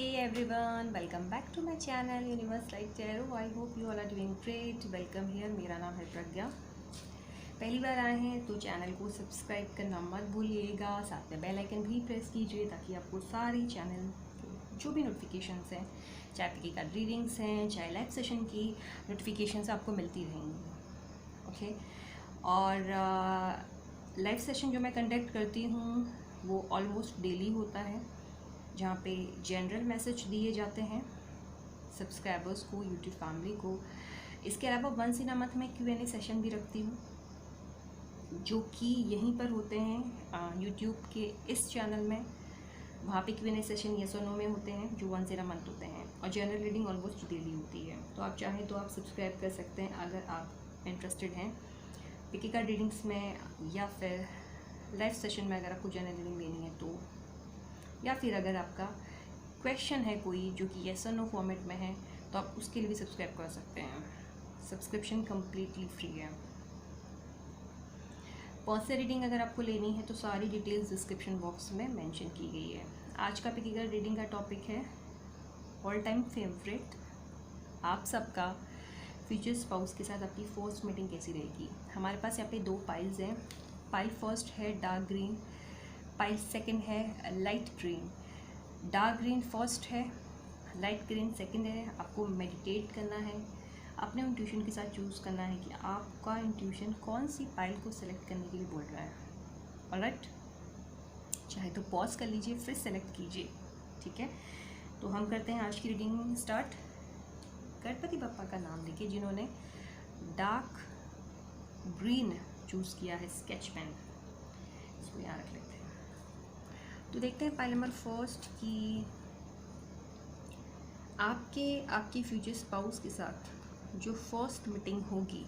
Hey everyone, welcome back to my channel Universe Light Tarot. I hope you all are doing great. Welcome here. मेरा नाम है प्रज्ञा. पहली बार आए हैं तो चैनल को सब्सक्राइब करना मत भूलिएगा. साथ में बेल आइकन भी प्रेस कीजिए ताकि आपको सारी चैनल जो भी नोटिफिकेशंस हैं, चाहे आपकी कार्ड रीडिंग्स हैं, चाहे लाइव सेशन की नोटिफिकेशंस आपको मिलती रहेंगी. ओके. और लाइव सेशन जो मैं कंडक्ट करती हूँ वो ऑलमोस्ट डेली होता है, जहाँ पे जनरल मैसेज दिए जाते हैं सब्सक्राइबर्स को, यूट्यूब फैमिली को. इसके अलावा वंस इन अ मंथ में Q&A सेशन भी रखती हूँ, जो कि यहीं पर होते हैं यूट्यूब के इस चैनल में. वहाँ पे Q&A सेशन येस और नो में होते हैं, जो वंस इन अ मंथ होते हैं. और जनरल रीडिंग ऑलमोस्ट डेली होती है. तो आप चाहें तो आप सब्सक्राइब कर सकते हैं अगर आप इंटरेस्टेड हैं पिकी कार्ड रीडिंग्स में, या फिर लाइव सेशन में अगर आपको जनरल रीडिंग लेनी है तो, या फिर अगर आपका क्वेश्चन है कोई जो कि येस और नो फॉर्मेट में है तो आप उसके लिए भी सब्सक्राइब कर सकते हैं. सब्सक्रिप्शन कम्प्लीटली फ्री है. पर्सनल रीडिंग अगर आपको लेनी है तो सारी डिटेल्स डिस्क्रिप्शन बॉक्स में मेंशन की गई है. आज का पिकी कार्ड रीडिंग का टॉपिक है ऑल टाइम फेवरेट, आप सबका फ्यूचर स्पाउस के साथ आपकी फर्स्ट मीटिंग कैसी रहेगी. हमारे पास यहाँ पे दो पाइल्स हैं. पाइल फर्स्ट है डार्क ग्रीन, पाइल सेकंड है light green. Dark green first है, लाइट ग्रीन सेकंड है. आपको मेडिटेट करना है, अपने इंट्यूशन के साथ चूज़ करना है कि आपका इंट्यूशन कौन सी पाइल को सेलेक्ट करने के लिए बोल रहा है. ऑलराइट, चाहे तो पॉज कर लीजिए फिर सेलेक्ट कीजिए. ठीक है, तो हम करते हैं आज की रीडिंग स्टार्ट. गणपति बप्पा का नाम लेके जिन्होंने डार्क ग्रीन चूज़ किया है स्केच पेन, इसको यहाँ रख लेते हैं. तो देखते हैं पाइल नंबर फर्स्ट कि आपके फ्यूचर स्पाउस के साथ जो फर्स्ट मीटिंग होगी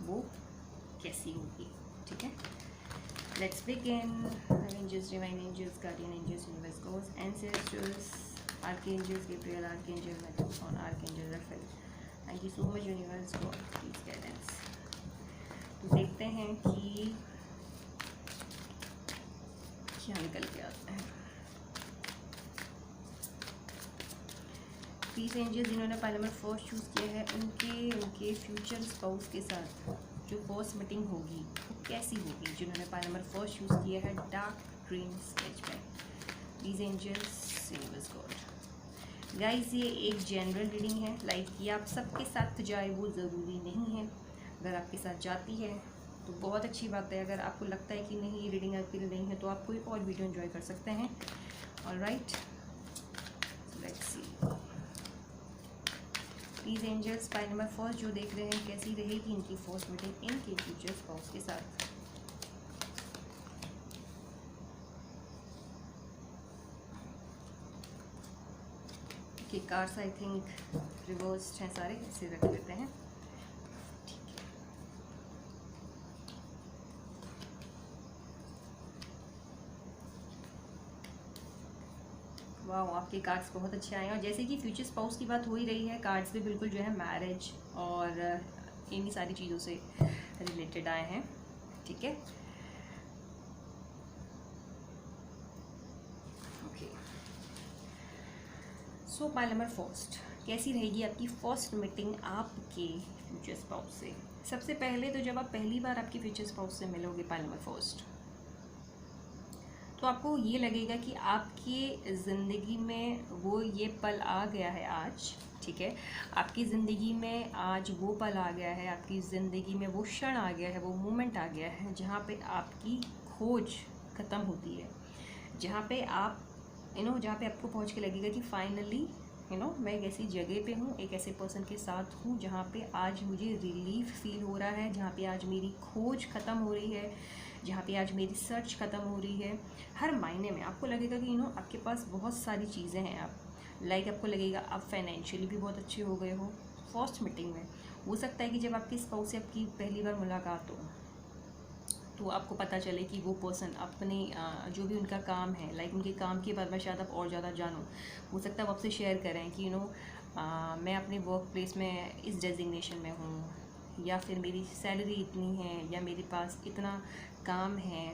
वो कैसी होगी. ठीक है, let's begin. Angels, divine angels, guardian angels, universe gods, ancestors, archangels Gabriel, archangel Metatron, archangel Raphael. Thank you so much universe for please guidance. तो देखते हैं कि क्या निकल के आता है. पीस एंजल्स जिन्होंने पाइल नंबर फर्स्ट चूज़ किया है, उनके फ्यूचर स्पाउस के साथ जो फर्स्ट मीटिंग होगी वो कैसी होगी. जिन्होंने पाइल नंबर फर्स्ट चूज़ किया है dark green sketch pen. Peace angels, universe god. Guys, ये एक जनरल रीडिंग है. लाइक ये आप सबके साथ जाए वो ज़रूरी नहीं है. अगर आपके साथ जाती है तो बहुत अच्छी बात है. अगर आपको लगता है कि नहीं ये रीडिंग आपके लिए नहीं है तो आप कोई और वीडियो एंजॉय कर सकते हैं. Alright, let's see. Please angels, pile number first जो देख रहे हैं, कैसी रहेगी इनकी फर्स्ट मीटिंग इनके फ्यूचर स्पाउस के साथ. के कार्ड्स आई थिंक रिवर्स्ड हैं सारे, इसे रख लेते हैं. वाह, आपके कार्ड्स बहुत अच्छे आए हैं. और जैसे कि फ्यूचर स्पाउस की बात हो ही रही है, कार्ड्स भी बिल्कुल जो है मैरिज और इन्हीं सारी चीज़ों से रिलेटेड आए हैं. ठीक है, ओके. सो पाइल नंबर फर्स्ट, कैसी रहेगी आपकी फर्स्ट मीटिंग आपके फ्यूचर स्पाउस से. सबसे पहले तो जब आप पहली बार आपके फ्यूचर स्पाउस से मिलोगे पाइल नंबर फर्स्ट, तो आपको ये लगेगा कि आपकी ज़िंदगी में वो ये पल आ गया है आज. ठीक है, आपकी ज़िंदगी में आज वो पल आ गया है, आपकी ज़िंदगी में वो क्षण आ गया है, वो मोमेंट आ गया है जहाँ पे आपकी खोज ख़त्म होती है. जहाँ पे आप जहाँ पे आपको पहुँच के लगेगा कि फाइनली मैं एक ऐसी जगह पे हूँ, एक ऐसे पर्सन के साथ हूँ जहाँ पे आज मुझे रिलीफ फील हो रहा है, जहाँ पे आज मेरी खोज ख़त्म हो रही है, जहाँ पे आज मेरी सर्च ख़त्म हो रही है. हर मायने में आपको लगेगा कि आपके पास बहुत सारी चीज़ें हैं. आप आपको लगेगा आप फाइनेंशियली भी बहुत अच्छे हो गए हो. फर्स्ट मीटिंग में हो सकता है कि जब आपके स्पाउस से आपकी पहली बार मुलाकात हो तो आपको पता चले कि वो पर्सन अपने जो भी उनका काम है, उनके काम के बारे में शायद आप और ज़्यादा जानो. हो सकता है आप आपसे शेयर करें कि मैं अपने वर्क प्लेस में इस डेजिग्नेशन में हूँ, या फिर मेरी सैलरी इतनी है, या मेरे पास इतना काम है.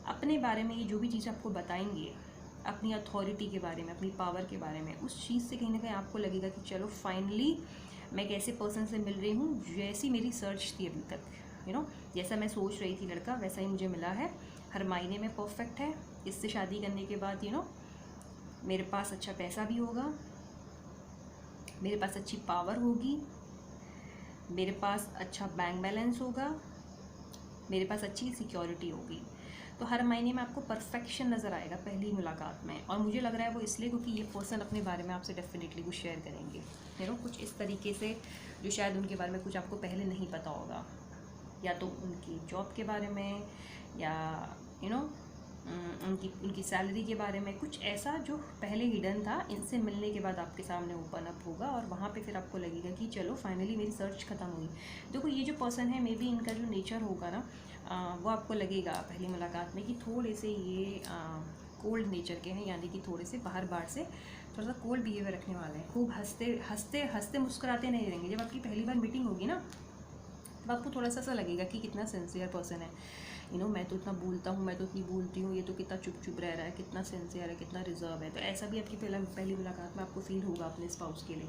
अपने बारे में ये जो भी चीज़ आपको बताएंगे अपनी अथॉरिटी के बारे में, अपनी पावर के बारे में, उस चीज़ से कहीं ना कहीं आपको लगेगा कि चलो फाइनली मैं एक ऐसे पर्सन से मिल रही हूँ जैसी मेरी सर्च थी अभी तक, जैसा मैं सोच रही थी लड़का वैसा ही मुझे मिला है, हर मायने में परफेक्ट है। इससे शादी करने के बाद मेरे पास अच्छा पैसा भी होगा, मेरे पास अच्छी पावर होगी, मेरे पास अच्छा बैंक बैलेंस होगा, मेरे पास अच्छी सिक्योरिटी होगी। तो हर महीने में आपको परफेक्शन नज़र आएगा पहली मुलाकात में। और मुझे लग रहा है वो इसलिए क्योंकि ये पर्सन अपने बारे में आपसे डेफिनेटली कुछ शेयर करेंगे, कुछ इस तरीके से जो शायद उनके बारे में कुछ आपको पहले नहीं पता होगा, या तो उनकी जॉब के बारे में, या उनकी सैलरी के बारे में, कुछ ऐसा जो पहले हिडन था, इनसे मिलने के बाद आपके सामने ओपन अप होगा। और वहाँ पे फिर आपको लगेगा कि चलो फाइनली मेरी सर्च ख़त्म हुई। देखो ये जो पर्सन है, मे बी इनका जो नेचर होगा ना, वो आपको लगेगा पहली मुलाकात में कि थोड़े से ये कोल्ड नेचर के हैं, यानी कि थोड़े से बाहर से थोड़ा सा कोल्ड बिहेवियर रखने वाले हैं। खूब हंसते मुस्कुराते नहीं रहेंगे। जब आपकी पहली बार मीटिंग होगी ना, तब आपको थोड़ा सा लगेगा कि कितना सिंसियर पर्सन है। मैं तो इतना बोलता हूँ, मैं तो इतनी बोलती हूँ, ये तो कितना चुप रह रहा है, कितना सिंसियर है, कितना रिजर्व है। तो ऐसा भी आपकी पहली मुलाकात में आपको फील होगा अपने स्पाउस के लिए।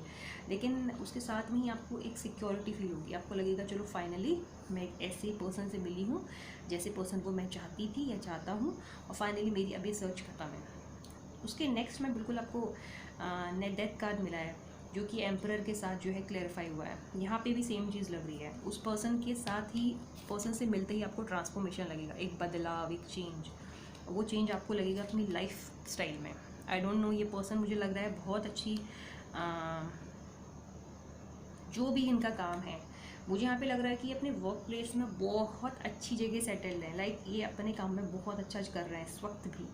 लेकिन उसके साथ में ही आपको एक सिक्योरिटी फील होगी। आपको लगेगा चलो फाइनली मैं एक ऐसे पर्सन से मिली हूँ जैसे पर्सन को मैं चाहती थी या चाहता हूँ, और फाइनली मेरी अभी सर्च खत्म है। उसके नेक्स्ट में बिल्कुल आपको डेथ कार्ड मिला है, जो कि एम्परर के साथ जो है क्लैरिफाई हुआ है। यहाँ पे भी सेम चीज़ लग रही है। उस पर्सन के साथ ही, पर्सन से मिलते ही आपको ट्रांसफॉर्मेशन लगेगा, एक बदलाव, एक चेंज। वो चेंज आपको लगेगा अपनी लाइफ स्टाइल में। आई डोंट नो, ये पर्सन मुझे लग रहा है बहुत अच्छी, जो भी इनका काम है, मुझे यहाँ पे लग रहा है कि अपने वर्क प्लेस में बहुत अच्छी जगह सेटल्ड है। लाइक ये अपने काम में बहुत अच्छा कर रहे हैं इस वक्त भी,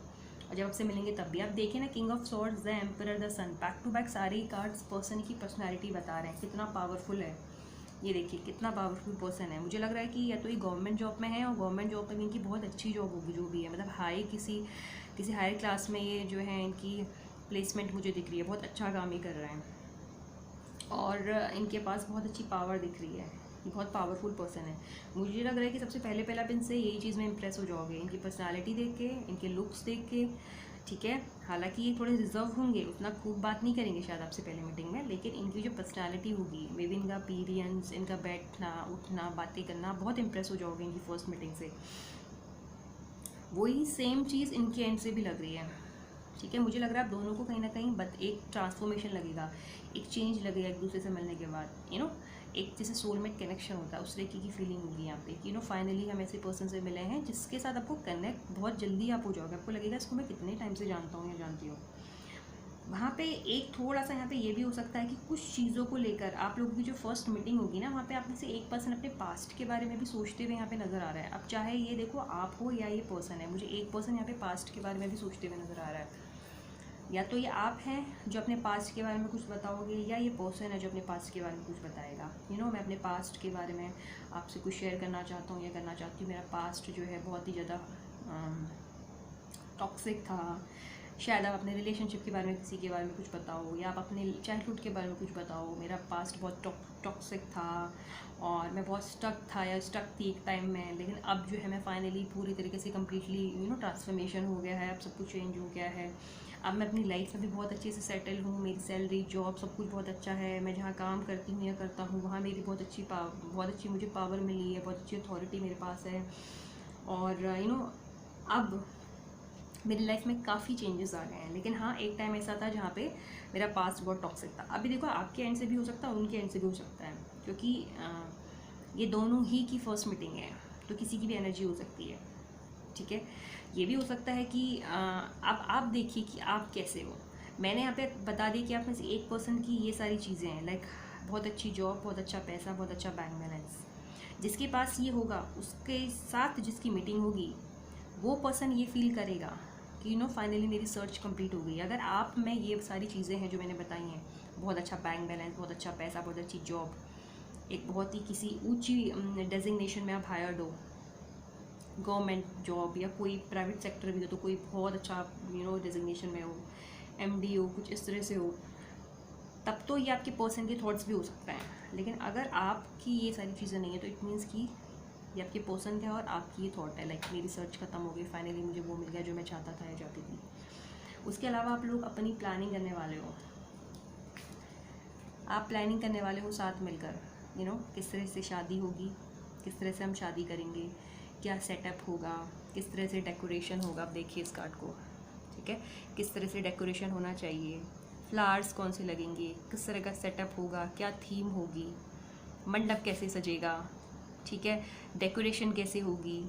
और जब आपसे मिलेंगे तब भी। आप देखें ना, king of swords, the emperor, the sun, back to back सारे ही कार्ड्स पर्सन की पर्सनालिटी बता रहे हैं कितना पावरफुल है। ये देखिए कितना पावरफुल पर्सन है। मुझे लग रहा है कि या तो ये गवर्नमेंट जॉब में है, और गवर्नमेंट जॉब में भी इनकी बहुत अच्छी जॉब होगी, जो भी है, मतलब हाई किसी हायर क्लास में ये जो है इनकी प्लेसमेंट मुझे दिख रही है। बहुत अच्छा काम ही कर रहे हैं, और इनके पास बहुत अच्छी पावर दिख रही है। ये बहुत पावरफुल पर्सन है। मुझे लग रहा है कि सबसे पहले आप इनसे यही चीज़ में इंप्रेस हो जाओगे, इनकी पर्सनालिटी देख के, इनके लुक्स देख के, ठीक है। हालांकि ये थोड़े रिजर्व होंगे, उतना खूब बात नहीं करेंगे शायद आपसे पहले मीटिंग में, लेकिन इनकी जो पर्सनालिटी होगी, मे बी इनका अपीयरेंस, इनका बैठना उठना, बातें करना, बहुत इंप्रेस हो जाओगे इनकी फर्स्ट मीटिंग से। वही सेम चीज़ इनके एंड से भी लग रही है, ठीक है। मुझे लग रहा है आप दोनों को कहीं ना कहीं एक ट्रांसफॉर्मेशन लगेगा, एक चेंज लगेगा एक दूसरे से मिलने के बाद। एक जैसे सोलमेट कनेक्शन होता है, उस तरीके की फीलिंग होगी यहाँ पे। फाइनली हम ऐसे पर्सन से मिले हैं जिसके साथ आपको कनेक्ट बहुत जल्दी आप हो जाओगे। आपको लगेगा इसको मैं कितने टाइम से जानता हूँ या जानती हूँ। वहाँ पे एक थोड़ा सा यहाँ पे ये भी हो सकता है कि कुछ चीज़ों को लेकर आप लोगों की जो फर्स्ट मीटिंग होगी ना, वहाँ पे आप में से एक पर्सन अपने पास्ट के बारे में भी सोचते हुए यहाँ पे नज़र आ रहा है। अब चाहे ये देखो आप हो या ये पर्सन है, मुझे एक पर्सन यहाँ पे पास्ट के बारे में भी सोचते हुए नज़र आ रहा है। या तो ये आप हैं जो अपने पास्ट के बारे में कुछ बताओगे, या ये पर्सन है जो अपने पास्ट के बारे में कुछ बताएगा। मैं अपने पास्ट के बारे में आपसे कुछ शेयर करना चाहता हूँ या करना चाहती हूँ। मेरा पास्ट जो है बहुत ही ज़्यादा टॉक्सिक था। शायद आप अपने रिलेशनशिप के बारे में किसी के बारे में कुछ बताओ, या आप अपने चाइल्डहुड के बारे में कुछ बताओ। मेरा पास्ट बहुत टॉक्सिक था, और मैं बहुत स्टक था या स्टक थी एक टाइम में, लेकिन अब जो है मैं फाइनली पूरी तरीके से कम्प्लीटली ट्रांसफॉर्मेशन हो गया है। अब सब कुछ चेंज हो गया है। अब मैं अपनी लाइफ में भी बहुत अच्छे से सेटल हूँ। मेरी सैलरी, जॉब, सब कुछ बहुत अच्छा है। मैं जहाँ काम करती हूँ या करता हूँ, वहाँ मेरी बहुत अच्छी मुझे पावर मिली है, बहुत अच्छी अथॉरिटी मेरे पास है। और अब मेरी लाइफ में काफ़ी चेंजेस आ गए हैं। लेकिन हाँ, एक टाइम ऐसा था जहाँ पे मेरा पास्ट बहुत टॉक्सिक था। अभी देखो आपके एंड से भी हो सकता है, उनके एंड से भी हो सकता है, क्योंकि ये दोनों ही की फर्स्ट मीटिंग है, तो किसी की भी एनर्जी हो सकती है, ठीक है। ये भी हो सकता है कि अब आप देखिए कि आप कैसे हो। मैंने यहाँ पे बता दी कि आप में से एक पर्सन की ये सारी चीज़ें हैं, लाइक बहुत अच्छी जॉब, बहुत अच्छा पैसा, बहुत अच्छा बैंक बैलेंस। जिसके पास ये होगा, उसके साथ जिसकी मीटिंग होगी, वो पर्सन ये फील करेगा कि फाइनली मेरी सर्च कंप्लीट हो गई। अगर आप में ये सारी चीज़ें हैं जो मैंने बताई हैं, बहुत अच्छा बैंक बैलेंस, बहुत अच्छा पैसा, बहुत अच्छी जॉब, एक बहुत ही किसी ऊंची डेजिग्नेशन में आप हायर्ड हो, गवर्नमेंट जॉब या कोई प्राइवेट सेक्टर भी हो, तो कोई बहुत अच्छा डेजिग्नेशन में हो, एमडी हो, कुछ इस तरह से हो, तब तो ये आपके पर्सन के थॉट्स भी हो सकते हैं। लेकिन अगर आपकी ये सारी चीज़ें नहीं है, तो इट मीन्स कि ये आपके पर्सन का और आपकी ये थॉट है, लाइक मेरी सर्च खत्म हो गई, फाइनली मुझे वो मिल गया जो मैं चाहता था या चाहती थी। उसके अलावा आप लोग अपनी प्लानिंग करने वाले हो, आप प्लानिंग करने वाले हो साथ मिलकर, किस तरह से शादी होगी, किस तरह से हम शादी करेंगे, क्या सेटअप होगा, किस तरह से डेकोरेशन होगा। आप देखिए इस कार्ड को, ठीक है, किस तरह से डेकोरेशन होना चाहिए, फ्लावर्स कौन से लगेंगे, किस तरह का सेटअप होगा, क्या थीम होगी, मंडप कैसे सजेगा, ठीक है, डेकोरेशन कैसे होगी।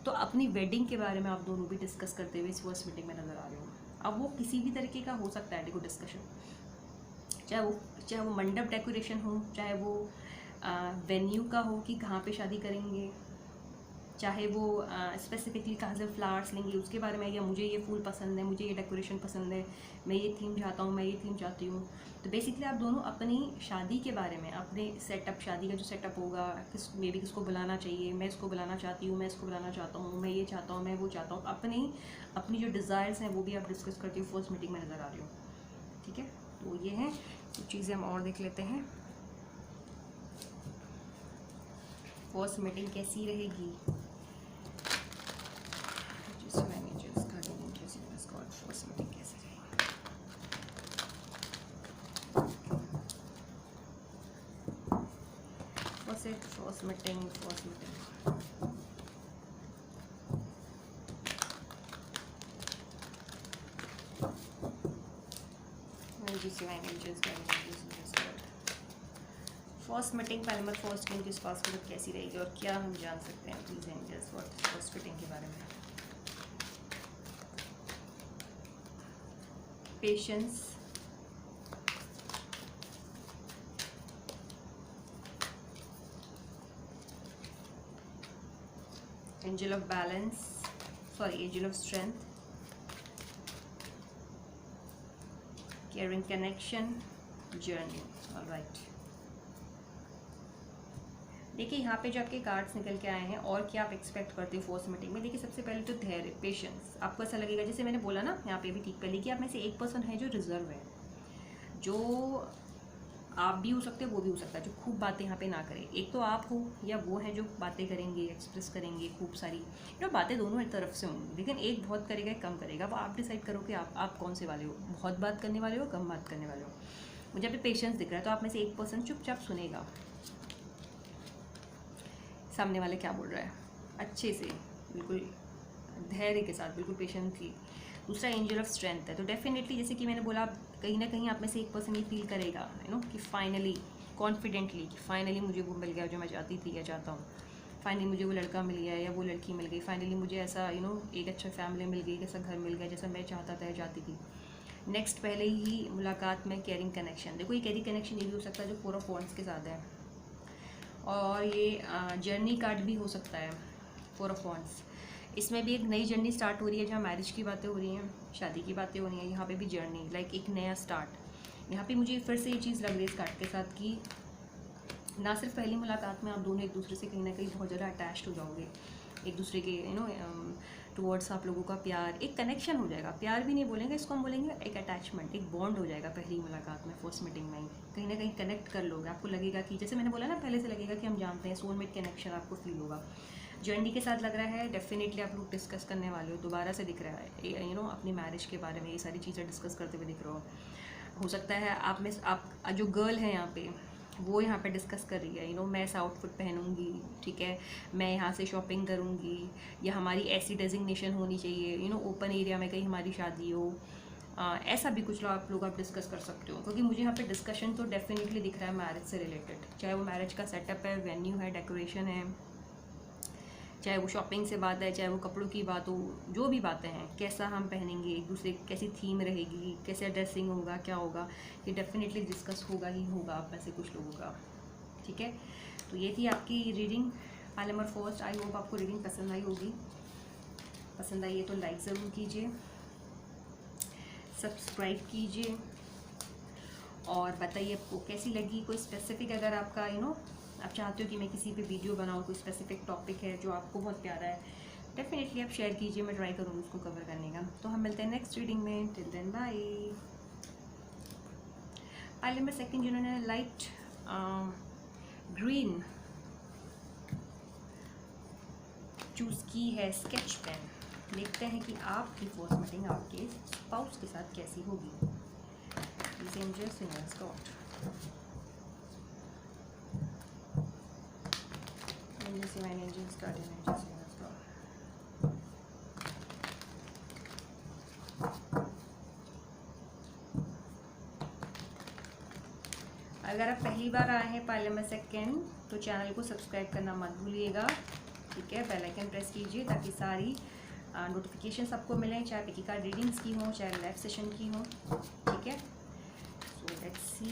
तो अपनी वेडिंग के बारे में आप दोनों भी डिस्कस करते हुए इस फर्स्ट मीटिंग में नज़र आ रहे हो। अब वो किसी भी तरीके का हो सकता है देखो डिस्कशन, चाहे वो मंडप डेकोरेशन हो, चाहे वो वेन्यू का हो कि कहाँ पे शादी करेंगे, चाहे वो स्पेसिफिकली कहाँ से फ्लावर्स लेंगे उसके बारे में, या मुझे ये फूल पसंद है, मुझे ये डेकोरेशन पसंद है, मैं ये थीम चाहता हूँ, मैं ये थीम चाहती हूँ। तो बेसिकली आप दोनों अपनी शादी के बारे में, अपने सेटअप, शादी का जो सेटअप होगा, मे बी किसको बुलाना चाहिए, मैं इसको बुलाना चाहती हूँ, मैं इसको बुलाना चाहता हूँ, मैं ये चाहता हूँ, मैं वो चाहता हूँ, अपनी जो डिज़ायर्स हैं वो भी आप डिस्कस करती हूँ फर्स्ट मीटिंग में नज़र आ रही हो, ठीक है। तो ये हैं कुछ चीज़ें हम और देख लेते हैं, फर्स्ट मीटिंग कैसी रहेगी। First meeting first meeting Palmer first meeting किस पास में कैसी रहेगी और क्या हम जान सकते हैं प्लीज एंजल्स फर्स्ट मीटिंग के बारे में। Patience, angel of balance, angel of strength, caring connection, journey. Alright, देखिए यहाँ पे जो आपके कार्ड्स निकल के आए हैं और क्या आप एक्सपेक्ट करते हो फर्स्ट मीटिंग में। देखिए सबसे पहले तो धैर्य, पेशेंस। आपको ऐसा लगेगा जैसे मैंने बोला ना यहाँ पे भी ठीक पहले कि आप में से एक पर्सन है जो रिजर्व है, जो आप भी हो सकते हो, वो भी हो सकता है, जो खूब बातें यहाँ पे ना करे। एक तो आप हो या वो है जो बातें करेंगे, एक्सप्रेस करेंगे खूब सारी, बातें दोनों एक तरफ से होंगी, लेकिन एक बहुत करेगा एक कम करेगा। वो आप डिसाइड करो कि आप कौन से वाले हो, बहुत बात करने वाले हो, कम बात करने वाले हो। मुझे यहाँ पे पेशेंस दिख रहा है, तो आप में से एक पर्सन चुपचाप सुनेगा सामने वाले क्या बोल रहा है, अच्छे से, बिल्कुल धैर्य के साथ, बिल्कुल पेशेंटली। दूसरा एंजल ऑफ स्ट्रेंथ है, तो डेफिनेटली जैसे कि मैंने बोला, कहीं ना कहीं आप में से एक पर्सन ये फील करेगा कि फाइनली, कॉन्फिडेंटली, कि फाइनली मुझे वो मिल गया जो मैं चाहती थी या चाहता हूँ, फाइनली मुझे वो लड़का मिल गया या वो लड़की मिल गई, फाइनली मुझे ऐसा एक अच्छा फैमिली मिल गई, ऐसा घर मिल गया जैसा मैं चाहता था या चाहती थी। नेक्स्ट, पहले ही मुलाकात में केयरिंग कनेक्शन। देखो ये केयरिंग कनेक्शन ये भी हो सकता है जो 4 ऑफ वॉन्ड्स के साथ है, और ये जर्नी कार्ड भी हो सकता है 4 ऑफ वॉन्ड्स। इसमें भी एक नई जर्नी स्टार्ट हो रही है, जहाँ मैरिज की बातें हो रही हैं, शादी की बातें हो रही हैं, यहाँ पे भी जर्नी, लाइक एक नया स्टार्ट। यहाँ पे मुझे फिर से ये चीज़ लग रही है इस कार्ड के साथ कि ना सिर्फ पहली मुलाकात में आप दोनों एक दूसरे से कहीं ना कहीं बहुत ज़्यादा अटैच्ड हो जाओगे, एक दूसरे के टुवर्ड्स आप लोगों का प्यार, एक कनेक्शन हो जाएगा। प्यार भी नहीं बोलेंगे इसको, हम बोलेंगे एक अटैचमेंट, एक बॉन्ड हो जाएगा पहली मुलाकात में, फर्स्ट मीटिंग में ही कहीं ना कहीं कनेक्ट कर लोगे। आपको लगेगा कि जैसे मैंने बोला ना पहले से, लगेगा कि हम जानते हैं, सोलमेट कनेक्शन आपको फील होगा। जर्नी के साथ लग रहा है, डेफिनेटली आप लोग डिस्कस करने वाले हो, दोबारा से दिख रहा है अपनी मैरिज के बारे में ये सारी चीज़ें डिस्कस करते हुए दिख रहे हो सकता है आप में, आप जो गर्ल है यहाँ पे, वो यहाँ पे डिस्कस कर रही है मैं ऐसा आउटफिट पहनूंगी, ठीक है, मैं यहाँ से शॉपिंग करूँगी, या हमारी ऐसी डेजिग्नेशन होनी चाहिए, ओपन एरिया में कहीं हमारी शादी हो, ऐसा भी कुछ आप लोग डिस्कस कर सकते हो। क्योंकि मुझे यहाँ पे डिस्कशन तो डेफिनेटली दिख रहा है मैरिज से रिलेटेड, चाहे वो मैरिज का सेटअप है, वेन्यू है, डेकोरेशन है, चाहे वो शॉपिंग से बात है, चाहे वो कपड़ों की बात हो, जो भी बातें हैं, कैसा हम पहनेंगे एक दूसरे, कैसी थीम रहेगी, कैसे ड्रेसिंग होगा, क्या होगा, ये डेफिनेटली डिस्कस होगा ही होगा आप में से कुछ लोगों का, ठीक है। तो ये थी आपकी reading pile number first. I hope आपको रीडिंग पसंद आई होगी। पसंद आई है तो लाइक ज़रूर कीजिए, सब्सक्राइब कीजिए, और बताइए आपको कैसी लगी। कोई स्पेसिफिक अगर आपका आप चाहते हो कि मैं किसी पे वीडियो बनाऊँ, कोई स्पेसिफिक टॉपिक है जो आपको बहुत प्यारा है, डेफिनेटली आप शेयर कीजिए, मैं ट्राई करूँगी उसको कवर करने का। तो हम मिलते हैं नेक्स्ट रीडिंग में, till then bye. Pile number second जिन्होंने लाइट ग्रीन चूज़ की है, स्केच पेन, देखते हैं कि आपकी फर्स्ट मीटिंग आपके स्पाउस के साथ कैसी होगी। These angels in your Scott. Angels, divine angels, guardian angels in your Scott. अगर आप पहली बार आए हैं पार्लियामेंट सेकेंड तो चैनल को सब्सक्राइब करना मत भूलिएगा, ठीक है। बेल आइकन प्रेस कीजिए ताकि सारी नोटिफिकेशंस आपको मिलें, चाहे पिकी कार्ड रीडिंग्स की हो चाहे लाइव सेशन की हो, ठीक है। So let's see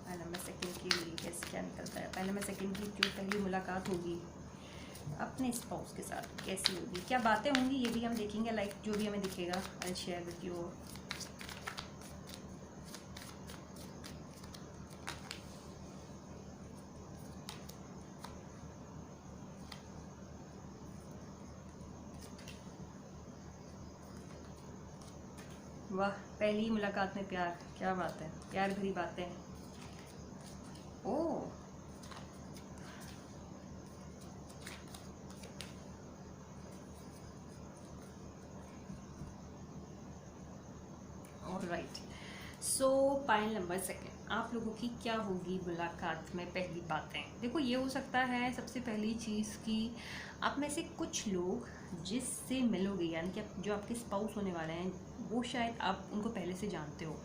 parliament second के लिए कैसे क्या निकलता है। पार्लियामेंट सेकेंड की जो पहली मुलाकात होगी अपने स्पाउस के साथ कैसी होगी, क्या बातें होंगी, ये भी हम देखेंगे। लाइक जो भी हमें दिखेगा आई शेयर विद यू। वाह, पहली मुलाकात में प्यार, क्या बात है, प्यार भरी बातें। Oh, alright. So pile number second, आप लोगों की क्या होगी मुलाकात में पहली बातें। देखो, ये हो सकता है सबसे पहली चीज़ कि आप में से कुछ लोग जिससे मिलोगे, यानी कि जो आपके स्पाउस होने वाले हैं, वो शायद आप उनको पहले से जानते हो।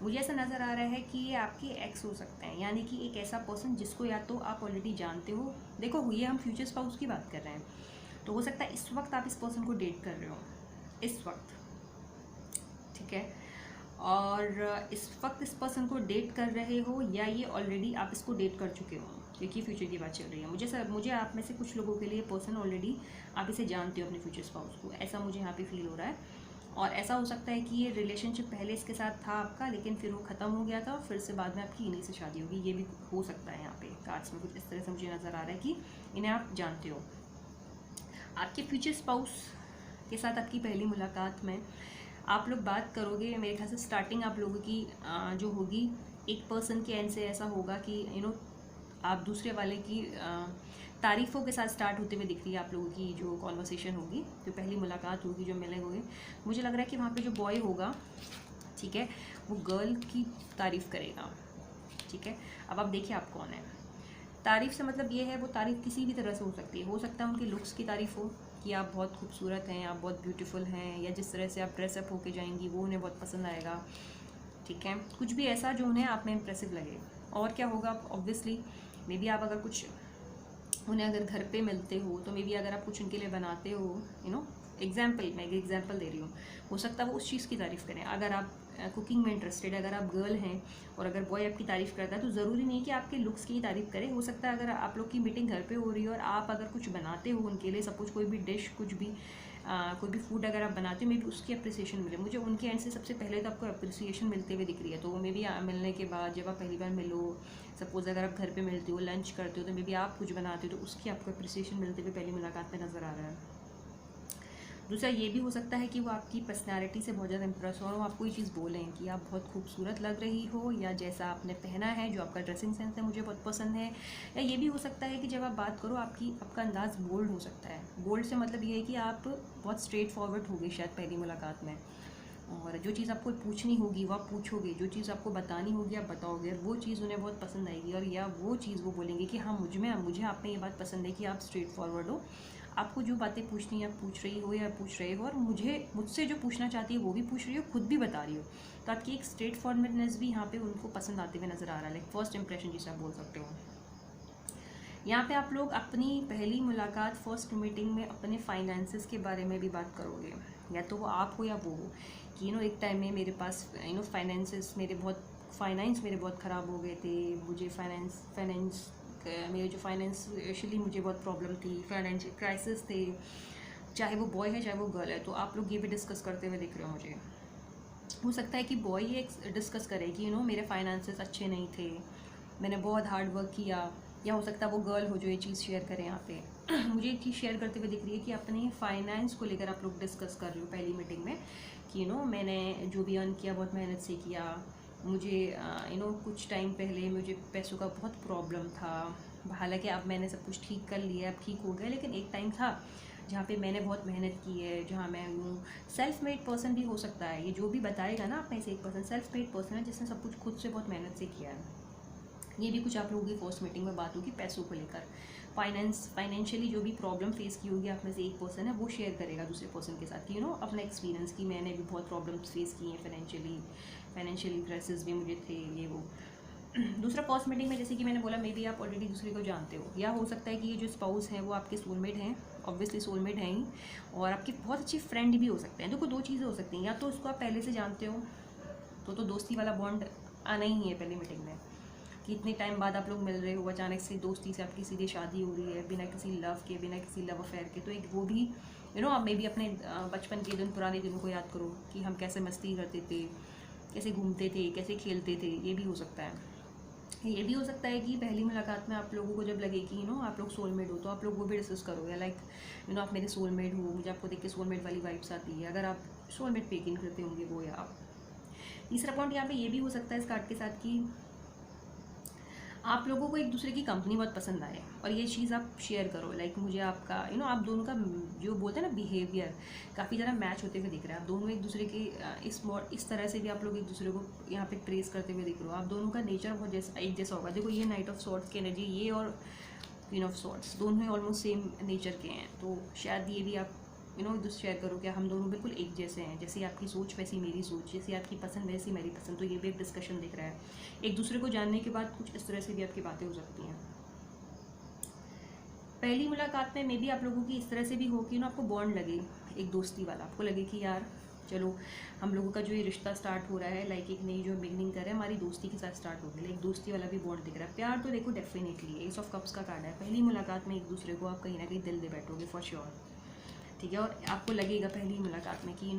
मुझे ऐसा नज़र आ रहा है कि ये आपके एक्स हो सकते हैं, यानी कि एक ऐसा पर्सन जिसको या तो आप ऑलरेडी जानते हो। देखो, ये हम फ्यूचर स्पाउस की बात कर रहे हैं, तो हो सकता है इस वक्त आप इस पर्सन को डेट कर रहे हो, इस वक्त, ठीक है। और इस वक्त इस पर्सन को डेट कर रहे हो या ये ऑलरेडी आप इसको डेट कर चुके हो, क्योंकि फ्यूचर की बात चल रही है। मुझे आप में से कुछ लोगों के लिए पर्सन ऑलरेडी आप इसे जानते हो अपने फ्यूचर स्पाउस को, ऐसा मुझे यहाँ पे फील हो रहा है। और ऐसा हो सकता है कि ये रिलेशनशिप पहले इसके साथ था आपका, लेकिन फिर वो ख़त्म हो गया था और फिर से बाद में आपकी इन्हीं से शादी होगी, ये भी हो सकता है। यहाँ पे कार्ड्स में कुछ इस तरह से मुझे नज़र आ रहा है कि इन्हें आप जानते हो। आपके फ्यूचर स्पाउस के साथ आपकी पहली मुलाकात में आप लोग बात करोगे, मेरे ख्याल से स्टार्टिंग आप लोगों की जो होगी, एक पर्सन के एंड से ऐसा होगा कि आप दूसरे वाले की तारीफ़ों के साथ स्टार्ट होते हुए दिख रही है आप लोगों की जो कॉन्वर्सेशन होगी, जो पहली मुलाकात होगी, जो मिले होंगे। मुझे लग रहा है कि वहाँ पे जो बॉय होगा, ठीक है, वो गर्ल की तारीफ़ करेगा, ठीक है। अब आप देखिए आप कौन है। तारीफ़ से मतलब ये है, वो तारीफ़ किसी भी तरह से हो सकती है। हो सकता है उनके लुक्स की तारीफ़ हो कि आप बहुत खूबसूरत हैं, आप बहुत ब्यूटीफुल हैं, या जिस तरह से आप ड्रेसअप होके जाएंगी वो उन्हें बहुत पसंद आएगा, ठीक है। कुछ भी ऐसा जो उन्हें आप में इंप्रेसिव लगे। और क्या होगा, ऑब्वियसली मे बी आप अगर कुछ उन्हें अगर घर पे मिलते हो तो मे बी अगर आप कुछ उनके लिए बनाते हो, एग्जाम्पल, मैं एक एग्जाम्पल दे रही हूँ, हो सकता है वो उस चीज़ की तारीफ़ करें। अगर आप कुकिंग में इंटरेस्टेड है, अगर आप गर्ल हैं और अगर बॉय आपकी तारीफ़ करता है, तो ज़रूरी नहीं कि आपके लुक्स की तारीफ़ करें। हो सकता है अगर आप लोग की मीटिंग घर पे हो रही है और आप अगर कुछ बनाते हो उनके लिए, सपोज कोई भी डिश, कुछ भी कोई भी फूड अगर आप बनाते हो, मे बी उसकी अप्रिसिएशन मिले। मुझे उनके एंड से सबसे पहले तो आपको अप्रिसिएशन मिलते हुए दिख रही है। तो मे बी मिलने के बाद जब आप पहली बार मिलो, सपोज़ अगर आप घर पे मिलते हो, लंच करते हो, तो मे बी आप कुछ बनाते हो तो उसकी आपको अप्रिसिएशन मिलते हुए पहली मुलाकात में नज़र आ रहा है। दूसरा ये भी हो सकता है कि वो आपकी पर्सनैलिटी से बहुत ज़्यादा इंप्रेस हो और वो आपको ये चीज़ बोलें कि आप बहुत खूबसूरत लग रही हो, या जैसा आपने पहना है, जो आपका ड्रेसिंग सेंस है, मुझे बहुत पसंद है। या ये भी हो सकता है कि जब आप बात करो आपका अंदाज़ बोल्ड हो सकता है। बोल्ड से मतलब ये है कि आप बहुत स्ट्रेट फॉरवर्ड होगे शायद पहली मुलाकात में, और जो चीज़ आपको पूछनी होगी वो आप पूछोगे, जो चीज़ आपको बतानी होगी आप बताओगे, और वो चीज़ उन्हें बहुत पसंद आएगी। और या वो चीज़ वो बोलेंगे कि हाँ, मुझे आप में ये बात पसंद है कि आप स्ट्रेट फॉरवर्ड हो, आपको जो बातें पूछनी है आप पूछ रही हो या पूछ रहे हो, और मुझसे जो पूछना चाहती है वो भी पूछ रही हो, खुद भी बता रही हो। तो आपकी एक स्ट्रेट फॉरवर्डनेस भी यहाँ पे उनको पसंद आते हुए नज़र आ रहा है, लाइक फर्स्ट इंप्रेशन जिसे आप बोल सकते हो। यहाँ पे आप लोग अपनी पहली मुलाकात, फर्स्ट मीटिंग में अपने फाइनेंसेस के बारे में भी बात करोगे, या तो वो आप हो या वो हो, कि एक टाइम में मेरे पास फाइनेंस मेरे बहुत ख़राब हो गए थे, मुझे मेरे जो फाइनेंशियली मुझे बहुत प्रॉब्लम थी, फाइनेंशियल क्राइसिस थे, चाहे वो बॉय है चाहे वो गर्ल है। तो आप लोग ये भी डिस्कस करते हुए दिख रहे हो मुझे। हो सकता है कि बॉय ये डिस्कस करे कि मेरे फाइनेंसेस अच्छे नहीं थे, मैंने बहुत हार्ड वर्क किया, या हो सकता है वो गर्ल हो जो ये चीज़ शेयर करे यहाँ पे। मुझे एक चीज़ शेयर करते हुए दिख रही है कि अपने फाइनेंस को लेकर आप लोग डिस्कस कर रहे हो पहली मीटिंग में, कि मैंने जो भी अर्न किया बहुत मेहनत से किया, मुझे कुछ टाइम पहले मुझे पैसों का बहुत प्रॉब्लम था, हालांकि अब मैंने सब कुछ ठीक कर लिया, अब ठीक हो गया, लेकिन एक टाइम था जहाँ पे मैंने बहुत मेहनत की है, जहाँ मैं हूँ। सेल्फ मेड पर्सन भी हो सकता है, ये जो भी बताएगा ना आप में से एक पर्सन सेल्फ मेड पर्सन है, जिसने सब कुछ खुद से बहुत मेहनत से किया है। ये भी कुछ आप लोगों की फर्स्ट मीटिंग में बात होगी पैसों को लेकर। फाइनेंशियली जो भी प्रॉब्लम फेस की होगी आप में से एक पर्सन है, वो शेयर करेगा दूसरे पर्सन के साथ कि अपना एक्सपीरियंस की मैंने भी बहुत प्रॉब्लम्स फेस की हैं फाइनेंशियली क्राइसिस भी मुझे थे, ये वो। दूसरा फर्स्ट मीटिंग में जैसे कि मैंने बोला, मे बी आप ऑलरेडी दूसरे को जानते हो, या हो सकता है कि ये जो स्पाउस हैं वो आपके सोलमेट हैं, ऑब्वियसली सोलमेट हैं ही, और आपकी बहुत अच्छी फ्रेंड भी हो सकते हैं। देखो दो चीज़ें हो सकती हैं, या तो उसको आप पहले से जानते हो तो दोस्ती वाला बॉन्ड आना ही है पहली मीटिंग में, कि इतने टाइम बाद आप लोग मिल रहे हो, अचानक से दोस्ती से आपकी सीधी शादी हो रही है बिना किसी लव के, बिना किसी लव अफेयर के। तो एक वो भी आप मे बी अपने बचपन के दिन, पुराने दिनों को याद करो कि हम कैसे मस्ती करते थे, कैसे घूमते थे, कैसे खेलते थे। ये भी हो सकता है। ये भी हो सकता है कि पहली मुलाकात में आप लोगों को जब लगे कि आप लोग सोलमेट हो, तो आप लोग वो भी डिस्कस करो, या लाइक आप मेरे सोलमेट हो, मुझे आपको देख के सोलमेट वाली वाइब्स आती है, अगर आप सोलमेट पे यकीन करते होंगे वो, या आप। तीसरा पॉइंट यहाँ पे ये भी हो सकता है इस कार्ड के साथ कि आप लोगों को एक दूसरे की कंपनी बहुत पसंद आए, और ये चीज़ आप शेयर करो, लाइक मुझे आपका आप दोनों का जो बोलते हैं ना बिहेवियर काफ़ी ज़्यादा मैच होते हुए दिख रहा है। आप दोनों एक दूसरे के इस तरह से भी आप लोग एक दूसरे को यहाँ पे ट्रेस करते हुए दिख रहे हो। आप दोनों का नेचर बहुत एक जैसा होगा। देखो ये नाइट ऑफ सॉर्ड्स की एनर्जी, ये और क्वीन ऑफ सॉर्ड्स दोनों ही ऑलमोस्ट सेम नेचर के हैं, तो शायद ये भी आप दोस्त शेयर करो क्या हम दोनों बिल्कुल एक जैसे हैं, जैसी आपकी सोच वैसी मेरी सोच, जैसी आपकी पसंद वैसी मेरी पसंद। तो ये भी एक डिस्कशन दिख रहा है। एक दूसरे को जानने के बाद कुछ इस तरह से भी आपकी बातें हो सकती हैं। पहली मुलाकात में मे बी आप लोगों की इस तरह से भी हो कि आपको बॉन्ड लगे, एक दोस्ती वाला, आपको लगे कि यार चलो हम लोगों का जो ये रिश्ता स्टार्ट हो रहा है, लाइक एक नई जो बिगनिंग कर रहे हैं हमारी दोस्ती के साथ स्टार्ट हो गई, एक दोस्ती वाला भी बॉन्ड दिख रहा है। प्यार तो देखो डेफिनेटली एस ऑफ कप्स का कार्ड है। पहली मुलाकात में एक दूसरे को आप कहीं ना कहीं दिल दे बैठोगे फॉर श्योर, ठीक है। और आपको लगेगा पहली मुलाकात में कि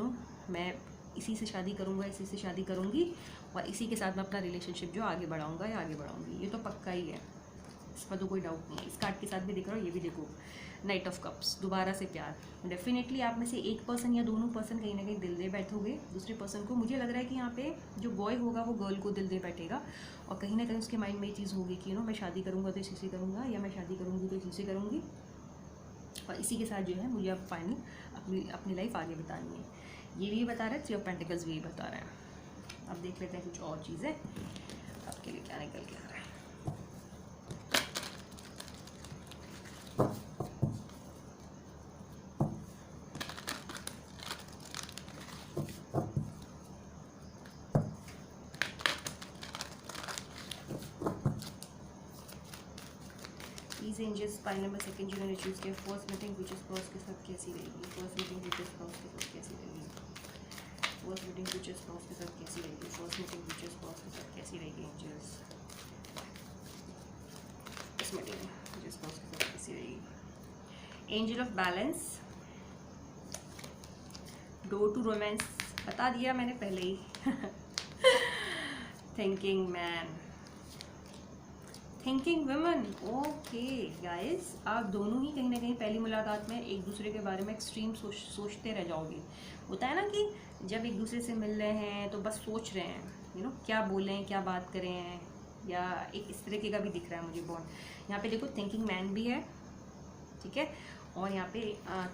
मैं इसी से शादी करूँगा, इसी से शादी करूँगी, और इसी के साथ मैं अपना रिलेशनशिप जो आगे बढ़ाऊँगा या आगे बढ़ाऊँगी। ये तो पक्का ही है, इसमें तो कोई डाउट नहीं है। इस कार्ड के साथ भी दिख रहा हो, ये भी देखो नाइट ऑफ कप्स, दोबारा से प्यार। डेफिनेटली आप में से एक पर्सन या दोनों पर्सन कहीं ना कहीं दिल दे बैठोगे दूसरे पर्सन को। मुझे लग रहा है कि यहाँ पे जो बॉय होगा वो गर्ल को दिल दे बैठेगा, और कहीं ना कहीं उसके माइंड में ये चीज़ होगी कि मैं शादी करूँगा तो इसी से करूँगा, या मैं शादी करूँगी तो इसी से करूँगी, और इसी के साथ जो है मुझे अब फाइनल अपनी लाइफ आगे बतानी है। ये भी बता रहा है, थ्री ऑफ पेंटिकल्स भी बता रहा है। अब देख लेते हैं कुछ और चीज़ें आपके लिए क्या निकल के आ रहा है। एंजल्स पाइल नंबर सेकंड जिन्होंने चूज़ किया, फर्स्ट मीटिंग विच स्पाउस के साथ कैसी रहेगी, फर्स्ट मीटिंग विच स्पाउस के साथ कैसी रहेगी, फर्स्ट मीटिंग विच स्पाउस के साथ कैसी रहेगी, फर्स्ट मीटिंग विच स्पाउस के साथ कैसी रहेगी एंजल्स, इस मीटिंग विच स्पाउस के साथ कैसी रहेगी। Angel of balance, door to romance बता दिया मैंने पहले ही। Thinking man, thinking woman. Okay guys, आप दोनों ही कहीं ना कहीं पहली मुलाकात में एक दूसरे के बारे में एक्सट्रीम सोचते रह जाओगे। होता है ना कि जब एक दूसरे से मिल रहे हैं तो बस सोच रहे हैं क्या बोलें, क्या बात करें, या एक इस तरीके का भी दिख रहा है मुझे बॉन्ड। यहाँ पे देखो थिंकिंग मैन भी है, ठीक है, और यहाँ पे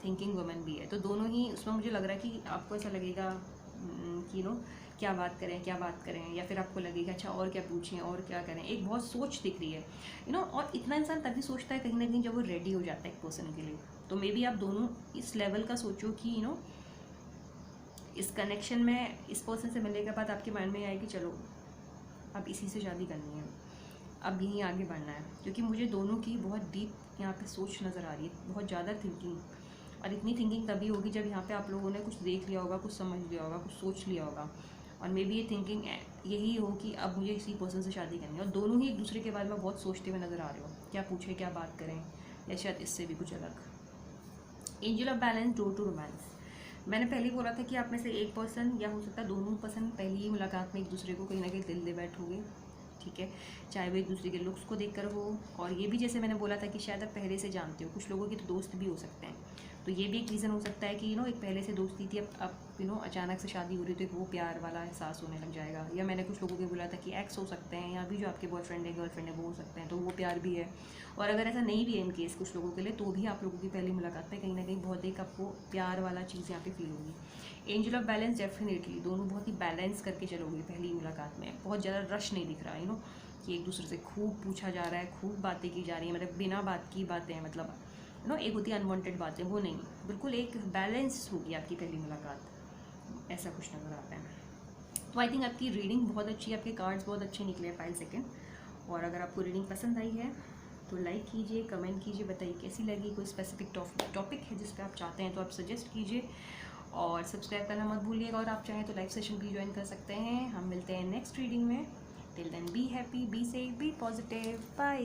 थिंकिंग वुमन भी है। तो दोनों ही उसमें मुझे लग रहा है कि आपको ऐसा लगेगा कि क्या बात करें, या फिर आपको लगेगा अच्छा और क्या पूछें और क्या करें। एक बहुत सोच दिख रही है और इतना इंसान तभी सोचता है कहीं ना कहीं जब वो रेडी हो जाता है एक पर्सन के लिए। तो मे बी आप दोनों इस लेवल का सोचो कि इस कनेक्शन में इस पर्सन से मिलने के बाद आपके माइंड में आए कि चलो अब इसी से शादी करनी है, अब यहीं आगे बढ़ना है। क्योंकि मुझे दोनों की बहुत डीप यहाँ पे सोच नज़र आ रही है, बहुत ज़्यादा थिंकिंग। और इतनी थिंकिंग तभी होगी जब यहाँ पे आप लोगों ने कुछ देख लिया होगा, कुछ समझ लिया होगा, कुछ सोच लिया होगा। और मे बी ये थिंकिंग यही हो कि अब मुझे इसी पर्सन से शादी करनी है। और दोनों ही एक दूसरे के बारे में बहुत सोचते हुए नज़र आ रहे हो, क्या पूछे, क्या बात करें, या शायद इससे भी कुछ अलग। Angel of balance, door to romance. मैंने पहले बोला था कि आप में से एक पर्सन या हो सकता है दोनों पर्सन पहली ही मुलाकात में एक दूसरे को कहीं ना कहीं दिल दे बैठोगे, ठीक है, चाहे वो एक दूसरे के लुक्स को देखकर हो। और ये भी जैसे मैंने बोला था कि शायद आप पहले से जानते हो, कुछ लोगों के तो दोस्त भी हो सकते हैं। तो ये भी एक रीज़न हो सकता है कि एक पहले से दोस्ती थी, अब अचानक से शादी हो रही तो वो प्यार वाला एहसास होने लग जाएगा। या मैंने कुछ लोगों के बोला था कि एक्स हो सकते हैं, या भी जो आपके बॉयफ्रेंड है गर्लफ्रेंड है वो हो सकते हैं, तो वो प्यार भी है। और अगर ऐसा नहीं भी है इन केस कुछ लोगों के लिए, तो भी आप लोगों की पहली मुलाकात में कहीं ना कहीं बहुत एक आपको प्यार वाला चीज़ यहाँ पे फील होगी। एंजल ऑफ बैलेंस, डेफिनेटली दोनों बहुत ही बैलेंस करके चलोगे पहली मुलाकात में। बहुत ज़्यादा रश नहीं दिख रहा कि एक दूसरे से खूब पूछा जा रहा है, खूब बातें की जा रही है, मतलब बिना बात की बातें, मतलब एक होती है अनवांटेड बातें, वो नहीं, बिल्कुल एक बैलेंस होगी आपकी पहली मुलाकात, ऐसा कुछ नज़र आता है। तो आई थिंक आपकी रीडिंग बहुत अच्छी है, आपके कार्ड्स बहुत अच्छे निकले हैं पाइल सेकंड। और अगर आपको रीडिंग पसंद आई है तो लाइक कीजिए, कमेंट कीजिए, बताइए कैसी लगी। कोई स्पेसिफिक टॉपिक है जिस पे आप चाहते हैं तो आप सजेस्ट कीजिए, और सब्सक्राइब करना मत भूलिएगा। और आप चाहें तो लाइव सेशन भी ज्वाइन कर सकते हैं। हम मिलते हैं नेक्स्ट रीडिंग में। Till then be happy, be safe, be positive, bye.